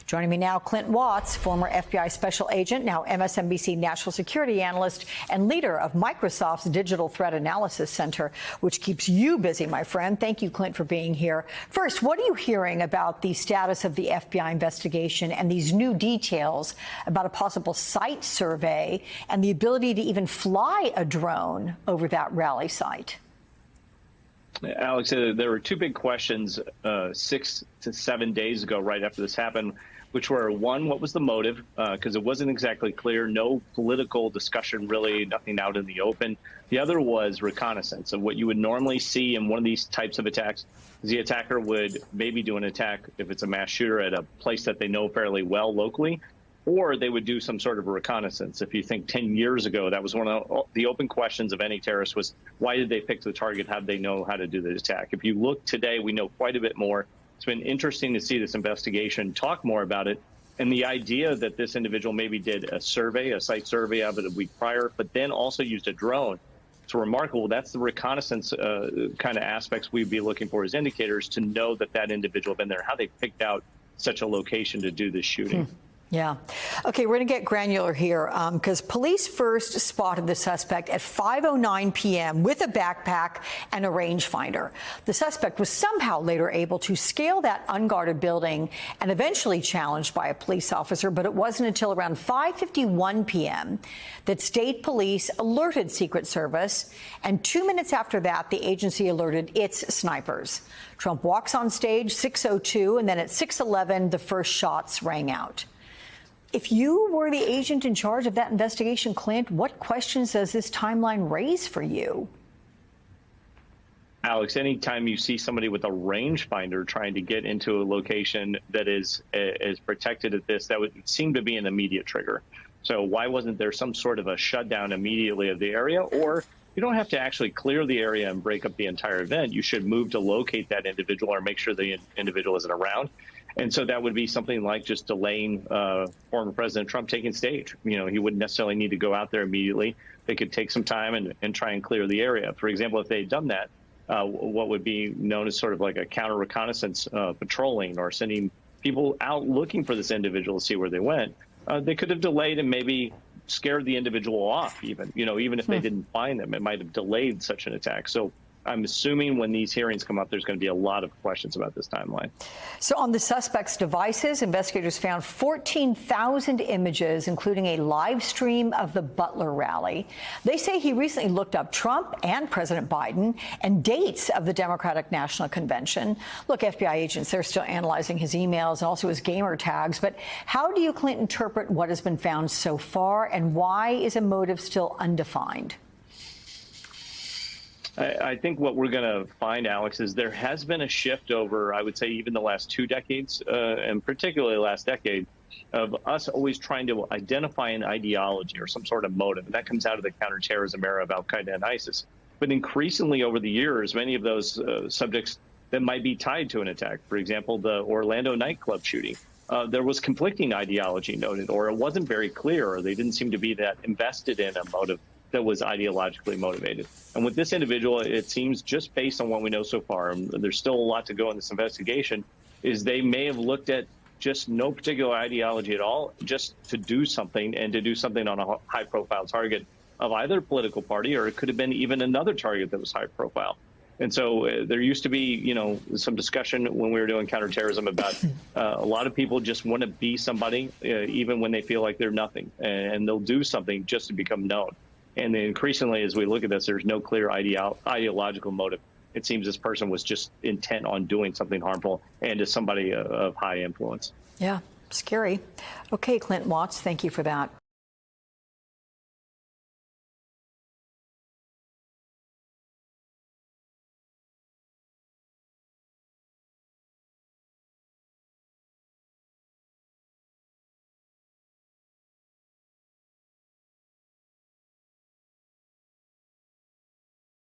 Joining me now, Clint Watts, former FBI special agent, now MSNBC national security analyst and leader of Microsoft's Digital Threat Analysis Center, which keeps you busy, my friend. Thank you, Clint, for being here. First, what are you hearing about the status of the FBI investigation and these new details about a possible site survey and the ability to even fly a drone over that rally site? Alex, there were two big questions 6 to 7 days ago, right after this happened, which were, one, what was the motive? Because it wasn't exactly clear, no political discussion, really, nothing out in the open. The other was reconnaissance. And what you would normally see in one of these types of attacks is the attacker would maybe do an attack, if it's a mass shooter, at a place that they know fairly well locally, or they would do some sort of reconnaissance. If you think 10 years ago, that was one of the open questions of any terrorist was, why did they pick the target? How did they know how to do the attack? If you look today, we know quite a bit more. It's been interesting to see this investigation, talk more about it. And the idea that this individual maybe did a survey, a site survey of it a week prior, but then also used a drone. It's remarkable. That's the reconnaissance kind of aspects we'd be looking for as indicators to know that that individual had been there, how they picked out such a location to do this shooting. Yeah. Okay, we're going to get granular here because police first spotted the suspect at 5:09 p.m. with a backpack and a rangefinder. The suspect was somehow later able to scale that unguarded building and eventually challenged by a police officer, but it wasn't until around 5:51 p.m. that state police alerted Secret Service, and 2 minutes after that, the agency alerted its snipers. Trump walks on stage 6:02, and then at 6:11, the first shots rang out. If you were the agent in charge of that investigation, Clint, what questions does this timeline raise for you? Alex, anytime you see somebody with a rangefinder trying to get into a location that is protected at this, that would seem to be an immediate trigger. So why wasn't there some sort of a shutdown immediately of the area? Or you don't have to actually clear the area and break up the entire event. You should move to locate that individual or make sure the individual isn't around. And so that would be something like just delaying former President Trump taking stage. You know, he wouldn't necessarily need to go out there immediately. They could take some time and try and clear the area. For example, if they had done that, what would be known as sort of like a counter reconnaissance patrolling or sending people out looking for this individual to see where they went, they could have delayed and maybe scared the individual off even, you know, even if they didn't find them, it might have delayed such an attack. So I'm assuming when these hearings come up, there's going to be a lot of questions about this timeline. So on the suspect's devices, investigators found 14,000 images, including a live stream of the Butler rally. They say he recently looked up Trump and President Biden and dates of the Democratic National Convention. Look, FBI agents, they're still analyzing his emails and also his gamer tags. But how do you, Clint, interpret what has been found so far, and why is a motive still undefined? I think what we're going to find, Alex, is there has been a shift over, I would say, even the last 2 decades, and particularly the last decade, of us always trying to identify an ideology or some sort of motive. And that comes out of the counterterrorism era of al-Qaeda and ISIS. But increasingly over the years, many of those subjects that might be tied to an attack, for example, the Orlando nightclub shooting, there was conflicting ideology noted, or it wasn't very clear, or they didn't seem to be that invested in a motive that was ideologically motivated. And with this individual, it seems, just based on what we know so far, and there's still a lot to go in this investigation, is they may have looked at just no particular ideology at all, just to do something, and to do something on a high-profile target of either political party, or it could have been even another target that was high-profile. And so there used to be, you know, some discussion when we were doing counterterrorism about a lot of people just want to be somebody, even when they feel like they're nothing, and they'll do something just to become known. And increasingly, as we look at this, there's no clear ideological motive. It seems this person was just intent on doing something harmful and to somebody of high influence. Yeah, scary. Okay, Clint Watts, thank you for that.